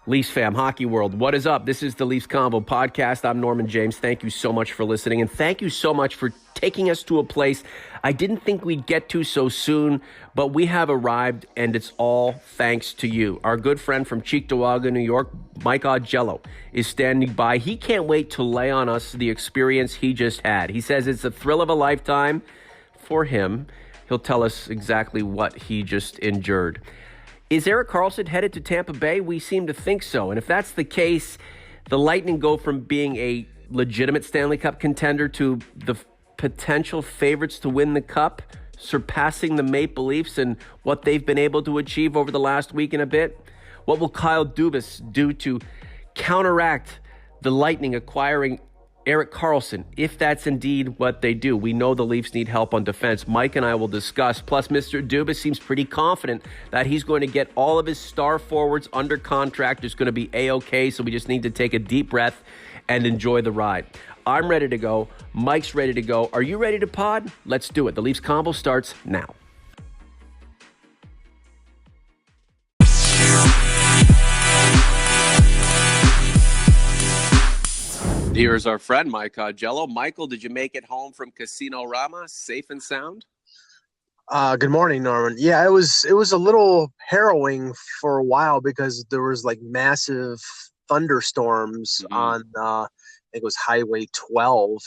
Leafs fam, hockey world, what is up? This is the Leafs Convo podcast. I'm Norman James. Thank you so much for listening, and thank you so much for taking us to a place I didn't think we'd get to so soon, but we have arrived, and it's all thanks to you. Our good friend from Cheektowaga, New York, Mike Augello, is standing by. He can't wait to lay on us the experience he just had. He says it's a thrill of a lifetime for him. He'll tell us exactly what he just endured. Is Erik Karlsson headed to Tampa Bay? We seem to think so. And if that's the case, the Lightning go from being a legitimate Stanley Cup contender to the potential favorites to win the Cup, surpassing the Maple Leafs and what they've been able to achieve over the last week and a bit. What will Kyle Dubas do to counteract the Lightning acquiring Erik Karlsson, if that's indeed what they do? We know the Leafs need help on defense. Mike and I will discuss. Plus, Mr. Dubas seems pretty confident that he's going to get all of his star forwards under contract. It's going to be A-OK, so we just need to take a deep breath and enjoy the ride. I'm ready to go. Mike's ready to go. Are you ready to pod? Let's do it. The Leafs Convo starts now. Here's our friend, Mike Augello. Michael, did you make it home from Casino Rama safe and sound? Good morning, Norman. Yeah, it was a little harrowing for a while because there was like massive thunderstorms on I think it was Highway 12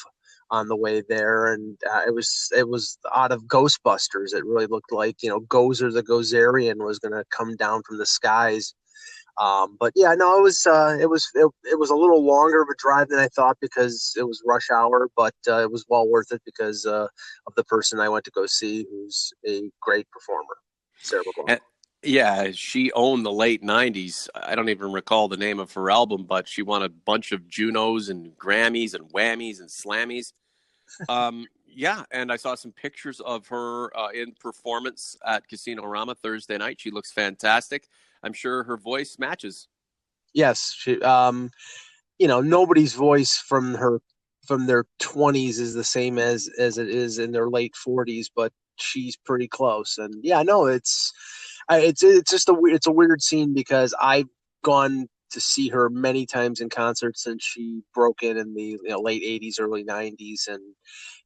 on the way there, and it was out of Ghostbusters. It really looked like, Gozer the Gozerian was going to come down from the skies. But yeah, no, it was a little longer of a drive than I thought because it was rush hour, but it was well worth it because of the person I went to go see, who's a great performer, Sarah McLachlan. Yeah, she owned the late 90s. I don't even recall the name of her album, but she won a bunch of Junos and Grammys and Whammies and Slammies. Yeah, and I saw some pictures of her in performance at Casino Rama Thursday night. She looks fantastic. I'm sure her voice matches. Yes, she, nobody's voice from their 20s is the same as it is in their late 40s, but she's pretty close. And yeah, no, it's just it's a weird scene because I've gone to see her many times in concert since she broke in the late 80s, early 90s, and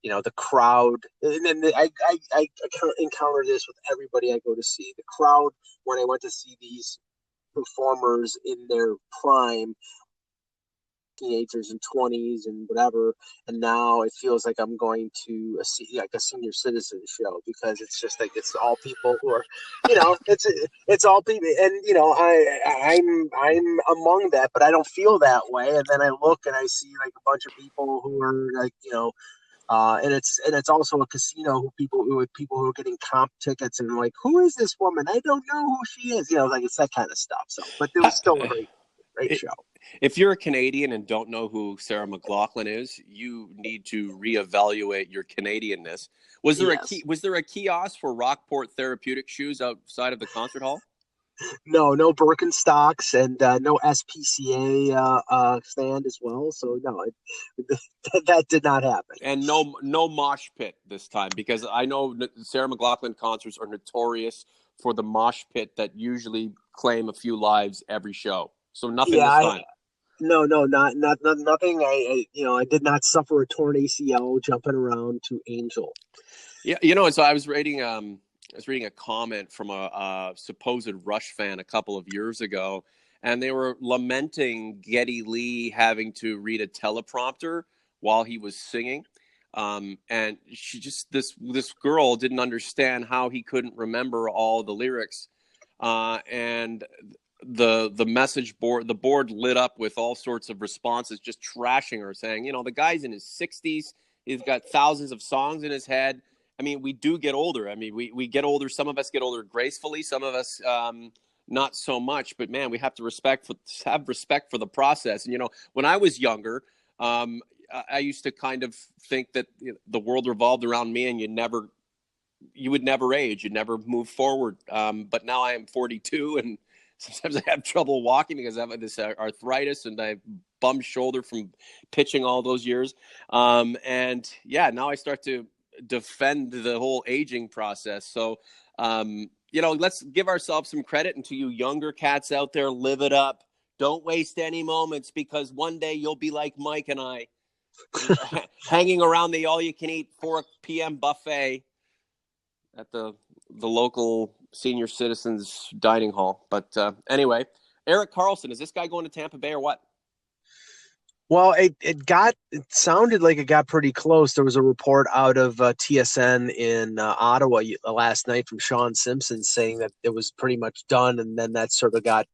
the crowd. And then I encounter this with everybody I go to see. The crowd, when I went to see these performers in their prime, teenagers and 20s and whatever, and now it feels like I'm going to a senior citizen show because it's just like it's all people who are, it's all people, and I'm among that, but I don't feel that way. And then I look and I see like a bunch of people who are like, and it's also a casino with people who are getting comp tickets and like, who is this woman? I don't know who she is. Like it's that kind of stuff. So, but it was still a great show. If you're a Canadian and don't know who Sarah McLachlan is, you need to reevaluate your Canadianness. Was there a kiosk for Rockport Therapeutic shoes outside of the concert hall? No Birkenstocks and no SPCA stand as well. So no, that did not happen. And no mosh pit this time, because I know Sarah McLachlan concerts are notorious for the mosh pit that usually claim a few lives every show. So nothing this time. No, not nothing. I did not suffer a torn ACL jumping around to Angel. Yeah, so I was reading a comment from a supposed Rush fan a couple of years ago, and they were lamenting Geddy Lee having to read a teleprompter while he was singing. And she just this girl didn't understand how he couldn't remember all the lyrics, and the message board, the board lit up with all sorts of responses, just trashing her, saying, the guy's in his 60s, he's got thousands of songs in his head. I mean, we do get older. I mean, we get older. Some of us get older gracefully, some of us not so much. But man, we have to have respect for the process. And when I was younger, I used to kind of think that the world revolved around me, and you would never age, you'd never move forward. But now I am 42, and sometimes I have trouble walking because I have this arthritis and I have bum shoulder from pitching all those years. And yeah, now I start to defend the whole aging process. So, let's give ourselves some credit, and to you younger cats out there, live it up. Don't waste any moments, because one day you'll be like Mike and I, hanging around the all-you-can-eat 4 p.m. buffet at the local senior citizens dining hall. But anyway, Erik Karlsson, is this guy going to Tampa Bay or what? Well, it sounded like it got pretty close. There was a report out of TSN in Ottawa last night from Sean Simpson saying that it was pretty much done, and then that sort of got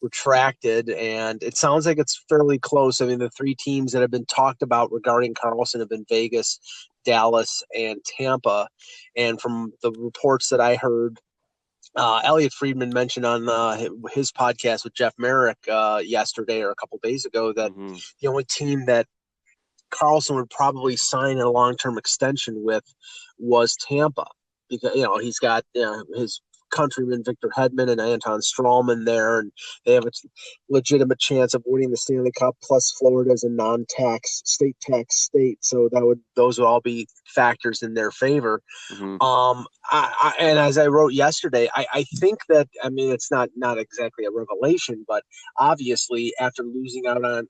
retracted, and it sounds like it's fairly close. I mean, the 3 teams that have been talked about regarding Karlsson have been Vegas, Dallas, and Tampa. And from the reports that I heard, Elliot Friedman mentioned on his podcast with Jeff Merrick yesterday or a couple days ago that the only team that Karlsson would probably sign a long-term extension with was Tampa, because he's got his countrymen Victor Hedman and Anton Strawman there, and they have a legitimate chance of winning the Stanley Cup. Plus, Florida is a non-tax state, so those would all be factors in their favor. And as I wrote yesterday, I think that, I mean, it's not exactly a revelation, but obviously after losing out on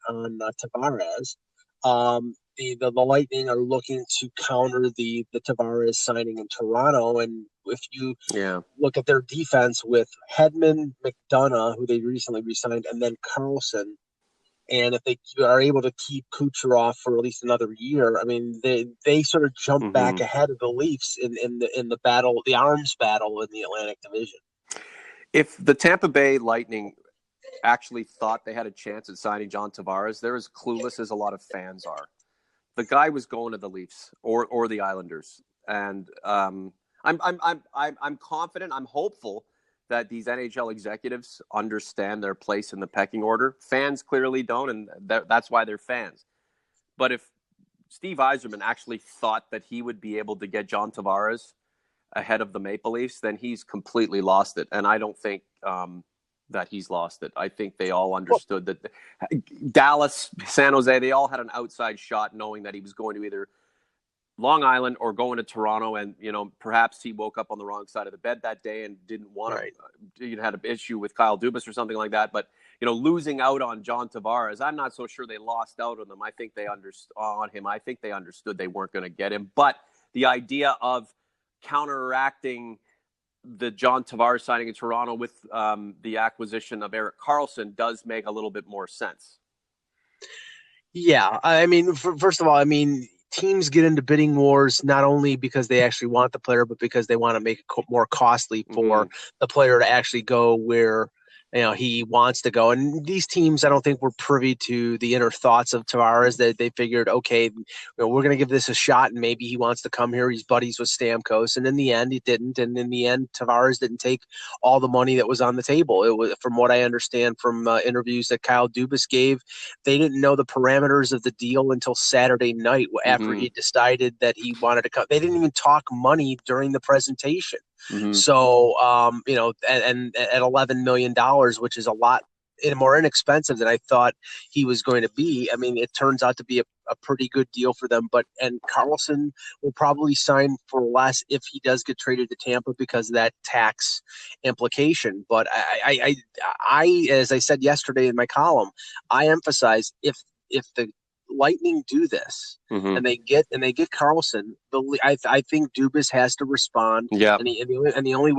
Tavares, the Lightning are looking to counter the Tavares signing in Toronto. And if you look at their defense with Hedman, McDonough, who they recently re-signed, and then Karlsson, and if they are able to keep Kucherov for at least another year, I mean, they sort of jump back ahead of the Leafs in the battle, the arms battle in the Atlantic Division. If the Tampa Bay Lightning actually thought they had a chance at signing John Tavares, they're as clueless as a lot of fans are. The guy was going to the Leafs or the Islanders, and I'm confident, I'm hopeful that these NHL executives understand their place in the pecking order. Fans clearly don't, and that's why they're fans. But if Steve Yzerman actually thought that he would be able to get John Tavares ahead of the Maple Leafs, then he's completely lost it. And I don't think that he's lost it. I think they all understood that Dallas, San Jose, they all had an outside shot knowing that he was going to either Long Island or going to Toronto. And, perhaps he woke up on the wrong side of the bed that day and didn't want to, had an issue with Kyle Dubas or something like that. But, losing out on John Tavares, I'm not so sure they lost out on them. I think they I think they understood they weren't going to get him. But the idea of counteracting the John Tavares signing in Toronto with the acquisition of Erik Karlsson does make a little bit more sense. Yeah, I mean, first of all, I mean, teams get into bidding wars not only because they actually want the player, but because they want to make it more costly for the player to actually go where he wants to go. And these teams, I don't think, were privy to the inner thoughts of Tavares. That they figured, okay, we're going to give this a shot, and maybe he wants to come here. He's buddies with Stamkos, and in the end, he didn't. And in the end, Tavares didn't take all the money that was on the table. It was, from what I understand from interviews that Kyle Dubas gave, they didn't know the parameters of the deal until Saturday night after he decided that he wanted to come. They didn't even talk money during the presentation. So, and at $11 million, which is a lot more inexpensive than I thought he was going to be. I mean, it turns out to be a pretty good deal for them. And Karlsson will probably sign for less if he does get traded to Tampa because of that tax implication. But I as I said yesterday in my column, I emphasize if the Lightning do this and they get Karlsson, I think Dubas has to respond. Yeah. And the only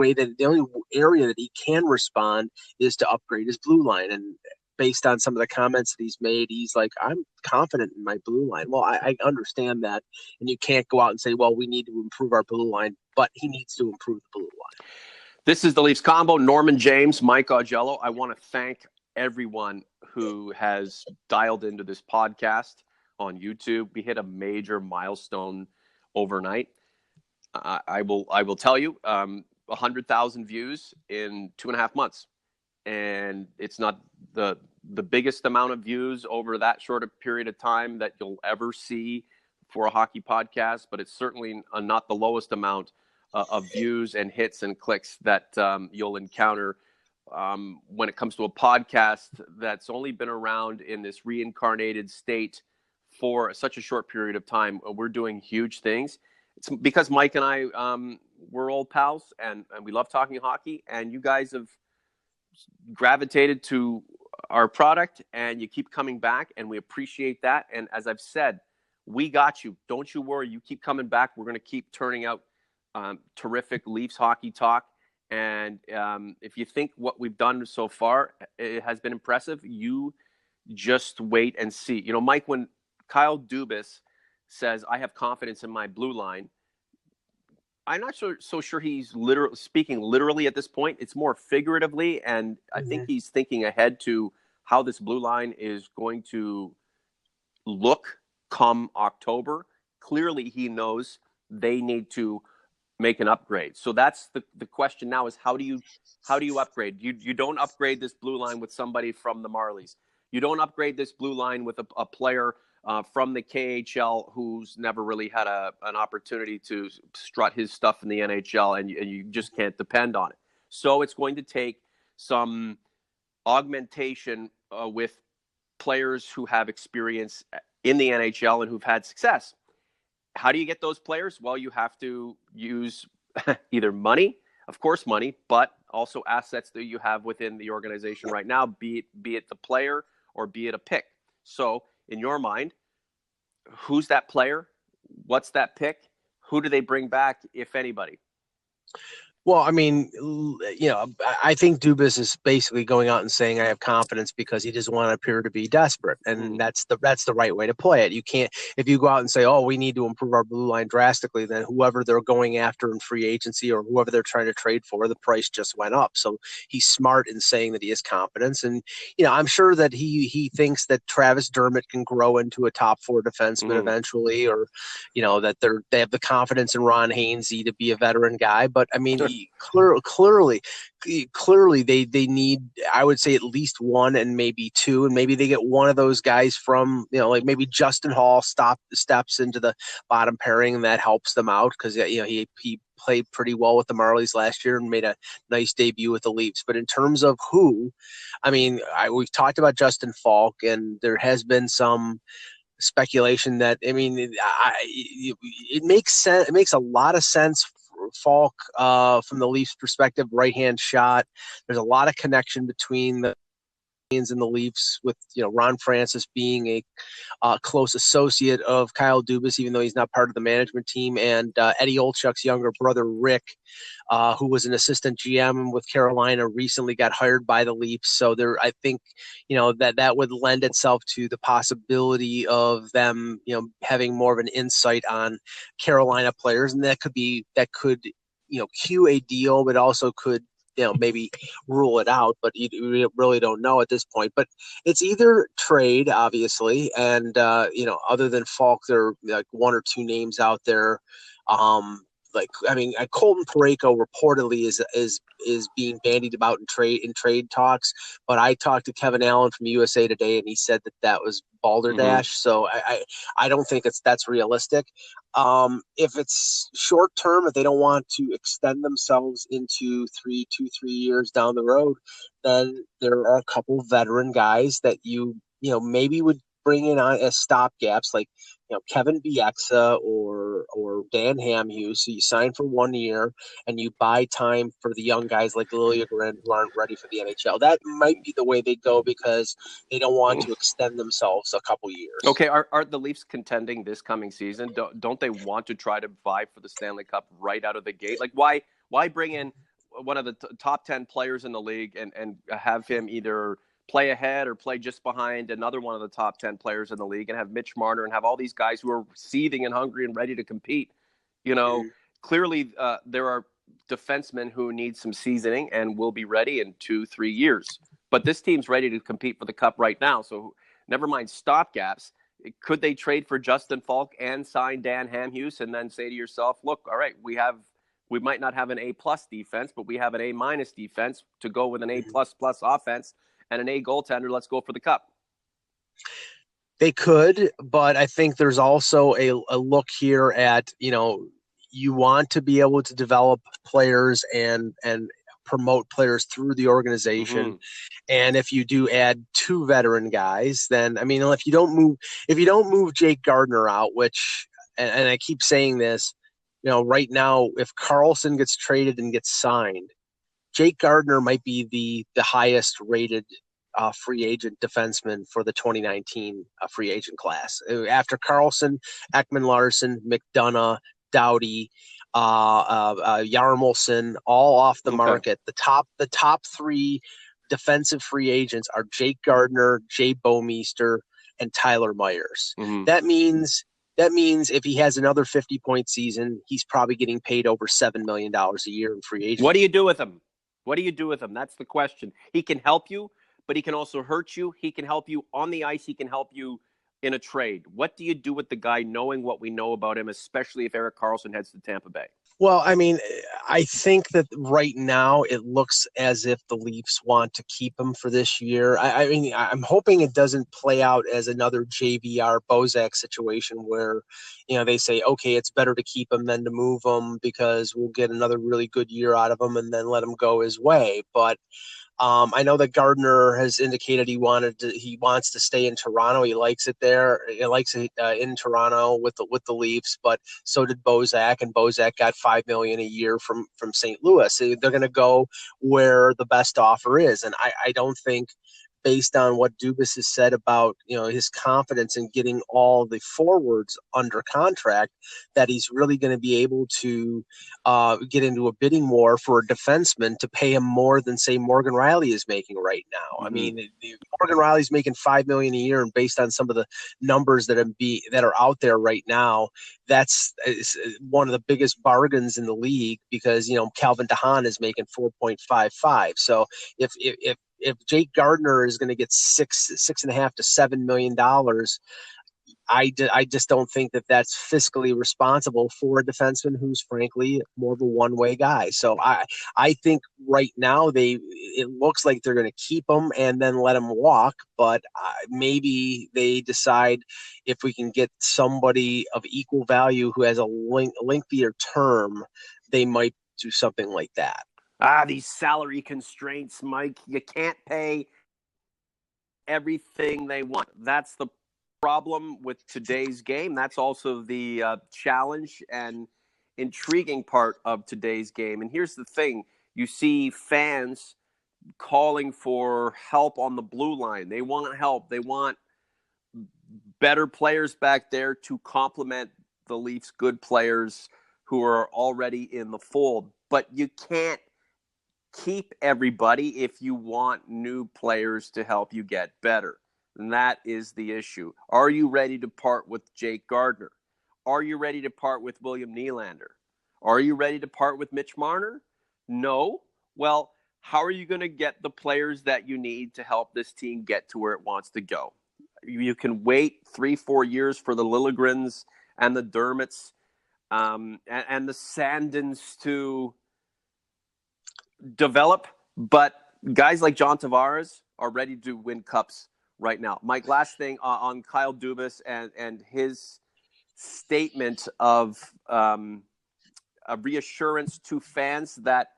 area that he can respond is to upgrade his blue line. And based on some of the comments that he's made, he's like, I'm confident in my blue line. Well, I understand that, and you can't go out and say, well, we need to improve our blue line, but he needs to improve the blue line. This is the Leafs Convo. Norman James, Mike Augello. I want to thank everyone who has dialed into this podcast on YouTube. We hit a major milestone overnight. I will tell you, 100,000 views in 2.5 months, and it's not the biggest amount of views over that short a period of time that you'll ever see for a hockey podcast, but it's certainly not the lowest amount of views and hits and clicks that you'll encounter when it comes to a podcast that's only been around in this reincarnated state for such a short period of time. We're doing huge things. It's because Mike and I, we're old pals, and we love talking hockey, and you guys have gravitated to our product, and you keep coming back, and we appreciate that. And as I've said, we got you. Don't you worry. You keep coming back. We're going to keep turning out terrific Leafs hockey talk. And if you think what we've done so far, it has been impressive, you just wait and see. You know, Mike, when Kyle Dubas says, I have confidence in my blue line, I'm not so sure he's speaking literally at this point. It's more figuratively, and I think he's thinking ahead to how this blue line is going to look come October. Clearly, he knows they need to make an upgrade. So that's the question now: is how do you upgrade? You don't upgrade this blue line with somebody from the Marlies. You don't upgrade this blue line with a player from the KHL who's never really had an opportunity to strut his stuff in the NHL, and you just can't depend on it. So it's going to take some augmentation with players who have experience in the NHL and who've had success. How do you get those players? Well, you have to use either money, of course money, but also assets that you have within the organization right now, be it the player or be it a pick. So in your mind, who's that player? What's that pick? Who do they bring back, if anybody? Well, I mean, you know, I think Dubas is basically going out and saying I have confidence because he doesn't want to appear to be desperate, and that's the right way to play it. You can't, if you go out and say, oh, we need to improve our blue line drastically, then whoever they're going after in free agency or whoever they're trying to trade for, the price just went up. So he's smart in saying that he has confidence, and you know, I'm sure that he thinks that Travis Dermott can grow into a top four defenseman eventually, or you know, that they have the confidence in Ron Hainsey to be a veteran guy. But I mean. Clearly they need, I would say, at least one and maybe two, and maybe they get one of those guys from, you know, like maybe Justin Hall steps into the bottom pairing, and that helps them out because, you know, he played pretty well with the Marlies last year and made a nice debut with the Leafs. But in terms of who, I mean, we've talked about Justin Falk, and there has been some speculation that, I mean, it makes sense. It makes a lot of sense. Falk, from the Leafs perspective, right-hand shot. There's a lot of connection between the Canadiens and the Leafs, with, you know, Ron Francis being a close associate of Kyle Dubas, even though he's not part of the management team, and Eddie Olchuk's younger brother, Rick, who was an assistant GM with Carolina, recently got hired by the Leafs. So I think, you know, that would lend itself to the possibility of them, you know, having more of an insight on Carolina players, and that could, you know, cue a deal, but also could, you know, maybe rule it out, but you really don't know at this point. But it's either trade, obviously, and you know, other than Falk, there are like one or two names out there. Colton Parayko reportedly is being bandied about in trade talks, but I talked to Kevin Allen from USA Today, and he said that was balderdash. So I don't think that's realistic. If it's short term, if they don't want to extend themselves into 3 years down the road, then there are a couple veteran guys that you know maybe would bring in on as stopgaps, like, you know, Kevin Bieksa or Dan Hamhuis. So you sign for 1 year and you buy time for the young guys like Liljegren who aren't ready for the NHL. That might be the way they go because they don't want to extend themselves a couple years. Okay, are the Leafs contending this coming season? Don't they want to try to vie for the Stanley Cup right out of the gate? Like, why bring in one of the top 10 players in the league and have him either play ahead or play just behind another one of the top 10 players in the league, and have Mitch Marner and have all these guys who are seething and hungry and ready to compete? You know, clearly there are defensemen who need some seasoning and will be ready in 2-3 years. But this team's ready to compete for the Cup right now. So never mind stopgaps. Could they trade for Justin Falk and sign Dan Hamhuis and then say to yourself, look, all right, we might not have an A+ defense, but we have an A- defense to go with an A++ offense and an A goaltender. Let's go for the Cup. They could, but I think there's also a look here at, you know, you want to be able to develop players and promote players through the organization. And if you do add 2 veteran guys, then, I mean, if you don't move Jake Gardiner out, which, and I keep saying this, you know, right now, if Karlsson gets traded and gets signed, Jake Gardiner might be the highest rated free agent defenseman for the 2019 free agent class. After Karlsson, Ekman Larson, McDonough, Doughty, Yarmulson, all off the market. The top three defensive free agents are Jake Gardiner, Jay Bouwmeester, and Tyler Myers. Mm-hmm. That means if he has another 50-point season, he's probably getting paid over $7 million a year in free agency. What do you do with him? What do you do with him? That's the question. He can help you, but he can also hurt you. He can help you on the ice. He can help you in a trade. What do you do with the guy knowing what we know about him, especially if Erik Karlsson heads to Tampa Bay? Well, I mean, I think that right now it looks as if the Leafs want to keep him for this year. I mean, I'm hoping it doesn't play out as another JVR Bozak situation where, they say, okay, it's better to keep him than to move him because we'll get another really good year out of him and then let him go his way. But I know that Gardiner has indicated he wants to stay in Toronto. He likes it there. He likes it in Toronto with the Leafs, but so did Bozak, and Bozak got $5 million a year from St. Louis. So they're going to go where the best offer is, and I don't think, based on what Dubas has said about his confidence in getting all the forwards under contract, that he's really going to be able to get into a bidding war for a defenseman to pay him more than, say, Morgan Rielly is making right now. Mm-hmm. I mean, Morgan Rielly's making $5 million a year, and based on some of the numbers that are out there right now, that's one of the biggest bargains in the league because Calvin DeHaan is making 4.55. So if Jake Gardiner is going to get $6.5 to $7 million, I just don't think that that's fiscally responsible for a defenseman who's frankly more of a one-way guy. So I think right now it looks like they're going to keep him and then let him walk, but maybe they decide if we can get somebody of equal value who has a lengthier term, they might do something like that. These salary constraints, Mike. You can't pay everything they want. That's the problem with today's game. That's also the challenge and intriguing part of today's game. And here's the thing. You see fans calling for help on the blue line. They want help. They want better players back there to complement the Leafs' good players who are already in the fold. But you can't keep everybody if you want new players to help you get better. And that is the issue. Are you ready to part with Jake Gardiner? Are you ready to part with William Nylander? Are you ready to part with Mitch Marner? No. Well, how are you going to get the players that you need to help this team get to where it wants to go? You can wait 3-4 years for the Lilligrens and the Dermotts and the Sandins to develop, but guys like John Tavares are ready to win cups right now. Mike, last thing on Kyle Dubas and his statement of a reassurance to fans that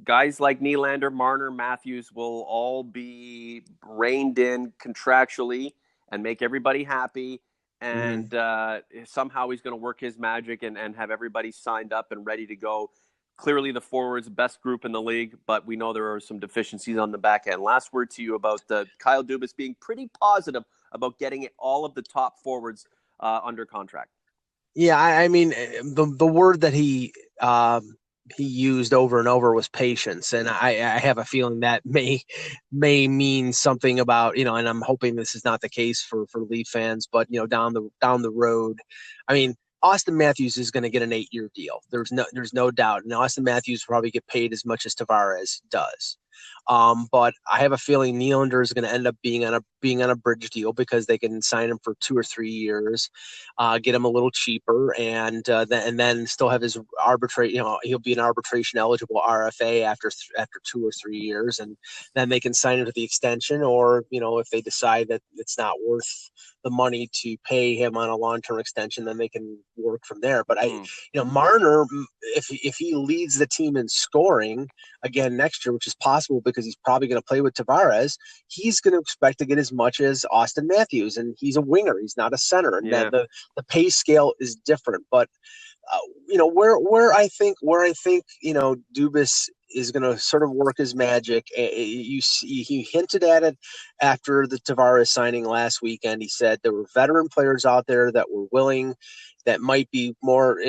guys like Nylander, Marner, Matthews will all be reined in contractually and make everybody happy. And somehow he's going to work his magic and have everybody signed up and ready to go. Clearly the forwards, best group in the league, but we know there are some deficiencies on the back end. Last word to you about Kyle Dubas being pretty positive about getting all of the top forwards under contract. Yeah, I mean, the word that he used over and over was patience, and I have a feeling that may mean something about and I'm hoping this is not the case for Leaf fans, but down the road, I mean, Auston Matthews is going to get an 8-year deal. There's no doubt. And Auston Matthews will probably get paid as much as Tavares does. But I have a feeling Nylander is going to end up being on a bridge deal because they can sign him for 2 or 3 years, get him a little cheaper, and then still have his arbitrate. He'll be an arbitration eligible RFA after 2 or 3 years, and then they can sign him to the extension. Or if they decide that it's not worth the money to pay him on a long-term extension, then they can work from there. But Marner, if he leads the team in scoring again next year, which is possible because he's probably going to play with Tavares, he's going to expect to get as much as Auston Matthews, and he's a winger. He's not a center, and the pay scale is different. But where I think Dubas is going to sort of work his magic. He hinted at it after the Tavares signing last weekend. He said there were veteran players out there that were willing, that might be more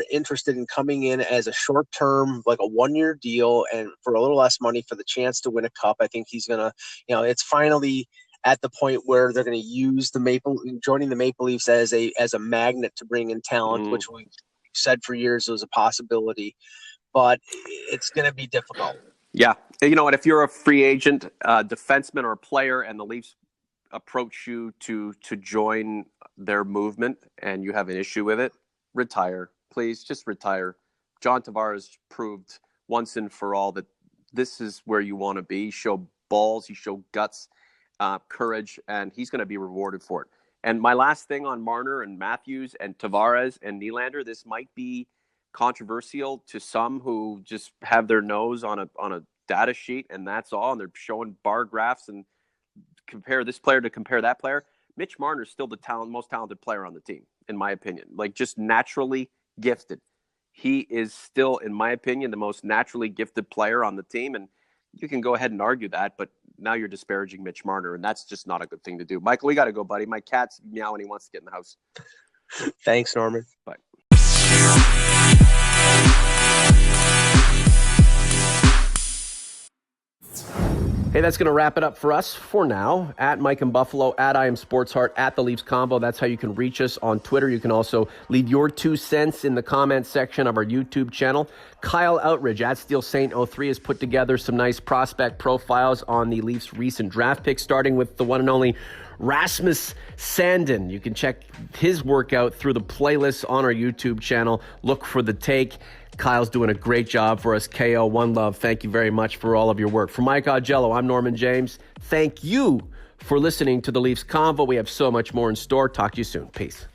interested in coming in as a short term, like a 1-year deal, and for a little less money for the chance to win a cup. I think he's going to, it's finally at the point where they're going to use joining the Maple Leafs as a magnet to bring in talent, which we said for years was a possibility, but it's going to be difficult. Yeah. You know what? If you're a free agent, defenseman or player, and the Leafs approach you to join their movement and you have an issue with it, retire. Please just retire. John Tavares proved once and for all that this is where you want to be. Show balls, you show guts, courage, and he's going to be rewarded for it. And my last thing on Marner and Matthews and Tavares and Nylander, this might be controversial to some who just have their nose on a data sheet and that's all, and they're showing bar graphs and compare this player to compare that player. Mitch Marner is still the most talented player on the team, in my opinion. Like, just naturally gifted. He is still, in my opinion, the most naturally gifted player on the team, and you can go ahead and argue that, but now you're disparaging Mitch Marner, and that's just not a good thing to do. Michael, we got to go, buddy. My cat's meowing. He wants to get in the house. Thanks, Norman. Bye. Hey, that's going to wrap it up for us for now. At Mike and Buffalo, at I Am Sports Heart, at the Leafs Convo. That's how you can reach us on Twitter. You can also leave your 2 cents in the comment section of our YouTube channel. Kyle Outridge at Steel Saint 03 has put together some nice prospect profiles on the Leafs' recent draft picks, starting with the one and only Rasmus Sandin. You can check his workout through the playlist on our YouTube channel. Look for The Take. Kyle's doing a great job for us. KO, one love. Thank you very much for all of your work. For Mike Augello, I'm Norman James. Thank you for listening to the Leafs Convo. We have so much more in store. Talk to you soon. Peace.